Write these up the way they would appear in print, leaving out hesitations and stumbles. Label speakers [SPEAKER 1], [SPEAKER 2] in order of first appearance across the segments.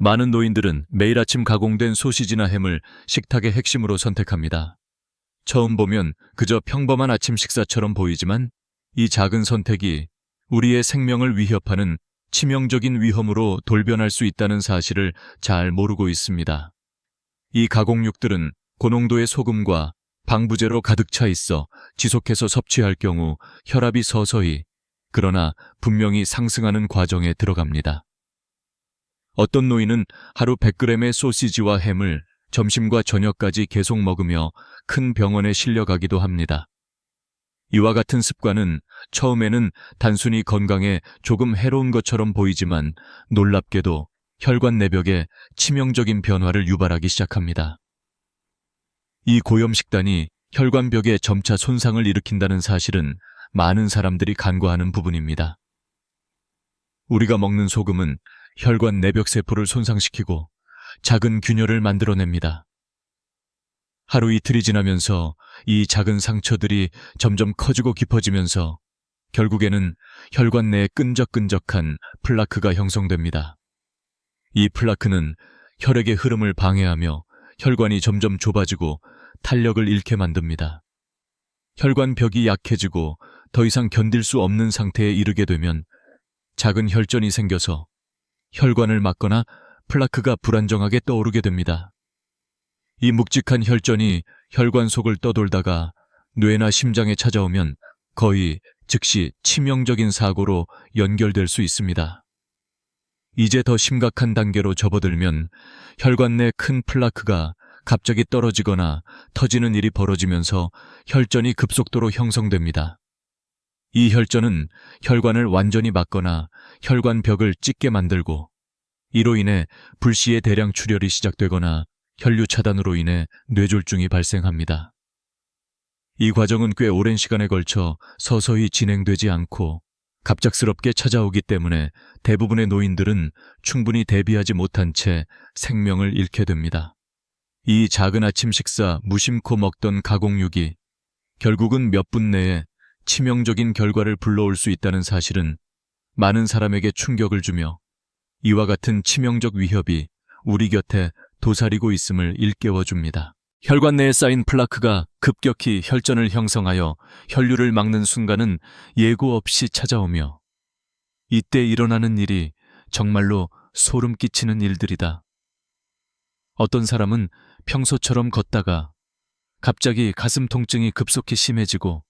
[SPEAKER 1] 많은 노인들은 매일 아침 가공된 소시지나 햄을 식탁의 핵심으로 선택합니다. 처음 보면 그저 평범한 아침 식사처럼 보이지만 이 작은 선택이 우리의 생명을 위협하는 치명적인 위험으로 돌변할 수 있다는 사실을 잘 모르고 있습니다. 이 가공육들은 고농도의 소금과 방부제로 가득 차 있어 지속해서 섭취할 경우 혈압이 서서히, 그러나 분명히 상승하는 과정에 들어갑니다. 어떤 노인은 하루 100g의 소시지와 햄을 점심과 저녁까지 계속 먹으며 큰 병원에 실려가기도 합니다. 이와 같은 습관은 처음에는 단순히 건강에 조금 해로운 것처럼 보이지만 놀랍게도 혈관 내벽에 치명적인 변화를 유발하기 시작합니다. 이 고염식단이 혈관벽에 점차 손상을 일으킨다는 사실은 많은 사람들이 간과하는 부분입니다. 우리가 먹는 소금은 혈관 내벽 세포를 손상시키고 작은 균열을 만들어냅니다. 하루 이틀이 지나면서 이 작은 상처들이 점점 커지고 깊어지면서 결국에는 혈관 내에 끈적끈적한 플라크가 형성됩니다. 이 플라크는 혈액의 흐름을 방해하며 혈관이 점점 좁아지고 탄력을 잃게 만듭니다. 혈관 벽이 약해지고 더 이상 견딜 수 없는 상태에 이르게 되면 작은 혈전이 생겨서 혈관을 막거나 플라크가 불안정하게 떠오르게 됩니다. 이 묵직한 혈전이 혈관 속을 떠돌다가 뇌나 심장에 찾아오면 거의 즉시 치명적인 사고로 연결될 수 있습니다. 이제 더 심각한 단계로 접어들면 혈관 내 큰 플라크가 갑자기 떨어지거나 터지는 일이 벌어지면서 혈전이 급속도로 형성됩니다. 이 혈전은 혈관을 완전히 막거나 혈관 벽을 찢게 만들고 이로 인해 불시에 대량 출혈이 시작되거나 혈류 차단으로 인해 뇌졸중이 발생합니다. 이 과정은 꽤 오랜 시간에 걸쳐 서서히 진행되지 않고 갑작스럽게 찾아오기 때문에 대부분의 노인들은 충분히 대비하지 못한 채 생명을 잃게 됩니다. 이 작은 아침 식사 무심코 먹던 가공육이 결국은 몇 분 내에 치명적인 결과를 불러올 수 있다는 사실은 많은 사람에게 충격을 주며 이와 같은 치명적 위협이 우리 곁에 도사리고 있음을 일깨워줍니다. 혈관 내에 쌓인 플라크가 급격히 혈전을 형성하여 혈류를 막는 순간은 예고 없이 찾아오며 이때 일어나는 일이 정말로 소름 끼치는 일들이다. 어떤 사람은 평소처럼 걷다가 갑자기 가슴 통증이 급속히 심해지고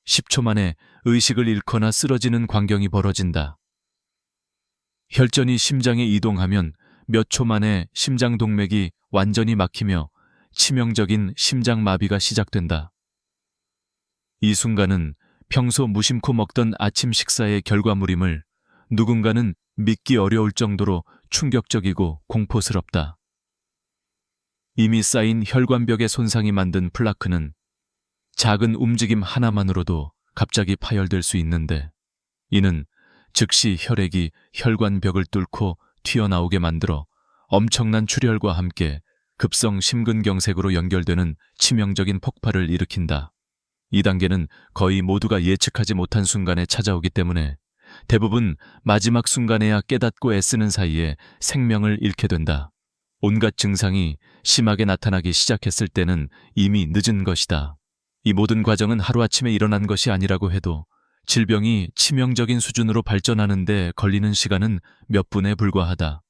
[SPEAKER 1] 10초 만에 의식을 잃거나 쓰러지는 광경이 벌어진다. 혈전이 심장에 이동하면 몇 초 만에 심장 동맥이 완전히 막히며 치명적인 심장마비가 시작된다. 이 순간은 평소 무심코 먹던 아침 식사의 결과물임을 누군가는 믿기 어려울 정도로 충격적이고 공포스럽다. 이미 쌓인 혈관벽의 손상이 만든 플라크는 작은 움직임 하나만으로도 갑자기 파열될 수 있는데 이는 즉시 혈액이 혈관벽을 뚫고 튀어나오게 만들어 엄청난 출혈과 함께 급성 심근경색으로 연결되는 치명적인 폭발을 일으킨다. 이 단계는 거의 모두가 예측하지 못한 순간에 찾아오기 때문에 대부분 마지막 순간에야 깨닫고 애쓰는 사이에 생명을 잃게 된다. 온갖 증상이 심하게 나타나기 시작했을 때는 이미 늦은 것이다. 이 모든 과정은 하루아침에 일어난 것이 아니라고 해도 질병이 치명적인 수준으로 발전하는 데 걸리는 시간은 몇 분에 불과하다.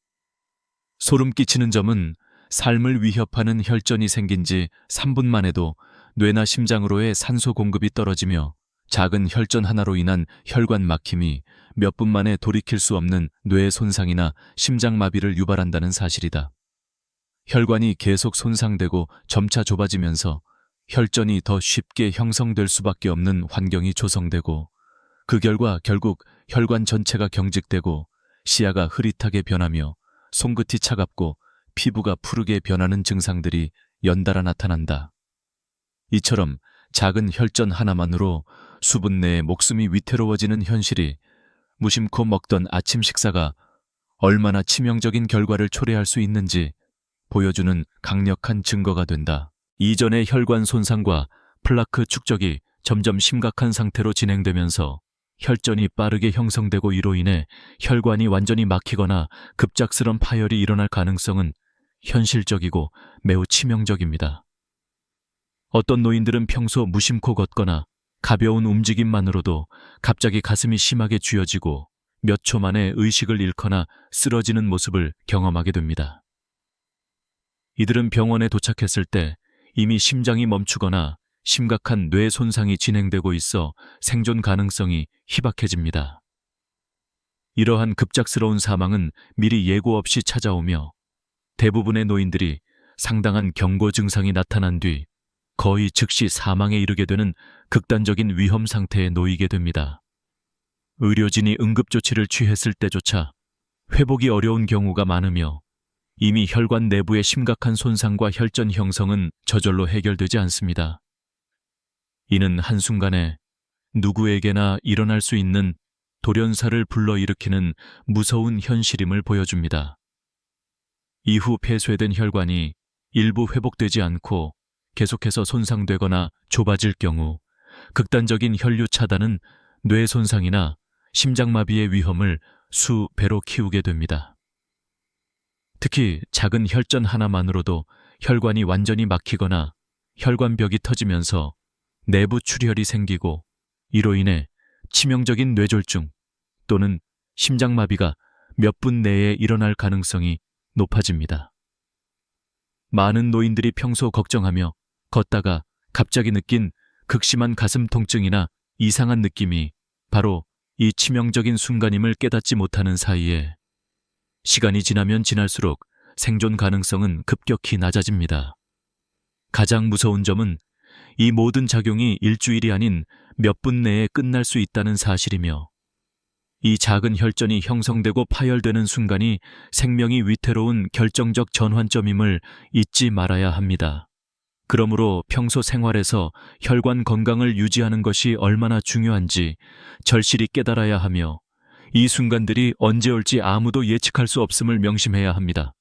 [SPEAKER 1] 소름 끼치는 점은 삶을 위협하는 혈전이 생긴 지 3분만 해도 뇌나 심장으로의 산소 공급이 떨어지며 작은 혈전 하나로 인한 혈관 막힘이 몇 분 만에 돌이킬 수 없는 뇌 손상이나 심장마비를 유발한다는 사실이다. 혈관이 계속 손상되고 점차 좁아지면서 혈전이 더 쉽게 형성될 수밖에 없는 환경이 조성되고 그 결과 결국 혈관 전체가 경직되고 시야가 흐릿하게 변하며 손끝이 차갑고 피부가 푸르게 변하는 증상들이 연달아 나타난다. 이처럼 작은 혈전 하나만으로 수분 내에 목숨이 위태로워지는 현실이 무심코 먹던 아침 식사가 얼마나 치명적인 결과를 초래할 수 있는지 보여주는 강력한 증거가 된다. 이전의 혈관 손상과 플라크 축적이 점점 심각한 상태로 진행되면서 혈전이 빠르게 형성되고 이로 인해 혈관이 완전히 막히거나 급작스런 파열이 일어날 가능성은 현실적이고 매우 치명적입니다. 어떤 노인들은 평소 무심코 걷거나 가벼운 움직임만으로도 갑자기 가슴이 심하게 쥐어지고 몇 초 만에 의식을 잃거나 쓰러지는 모습을 경험하게 됩니다. 이들은 병원에 도착했을 때 이미 심장이 멈추거나 심각한 뇌 손상이 진행되고 있어 생존 가능성이 희박해집니다. 이러한 급작스러운 사망은 미리 예고 없이 찾아오며 대부분의 노인들이 상당한 경고 증상이 나타난 뒤 거의 즉시 사망에 이르게 되는 극단적인 위험 상태에 놓이게 됩니다. 의료진이 응급조치를 취했을 때조차 회복이 어려운 경우가 많으며 이미 혈관 내부의 심각한 손상과 혈전 형성은 저절로 해결되지 않습니다. 이는 한순간에 누구에게나 일어날 수 있는 돌연사를 불러일으키는 무서운 현실임을 보여줍니다. 이후 폐쇄된 혈관이 일부 회복되지 않고 계속해서 손상되거나 좁아질 경우 극단적인 혈류 차단은 뇌 손상이나 심장마비의 위험을 수배로 키우게 됩니다. 특히 작은 혈전 하나만으로도 혈관이 완전히 막히거나 혈관벽이 터지면서 내부 출혈이 생기고 이로 인해 치명적인 뇌졸중 또는 심장마비가 몇 분 내에 일어날 가능성이 높아집니다. 많은 노인들이 평소 걱정하며 걷다가 갑자기 느낀 극심한 가슴 통증이나 이상한 느낌이 바로 이 치명적인 순간임을 깨닫지 못하는 사이에 시간이 지나면 지날수록 생존 가능성은 급격히 낮아집니다. 가장 무서운 점은 이 모든 작용이 일주일이 아닌 몇 분 내에 끝날 수 있다는 사실이며 이 작은 혈전이 형성되고 파열되는 순간이 생명이 위태로운 결정적 전환점임을 잊지 말아야 합니다. 그러므로 평소 생활에서 혈관 건강을 유지하는 것이 얼마나 중요한지 절실히 깨달아야 하며 이 순간들이 언제 올지 아무도 예측할 수 없음을 명심해야 합니다.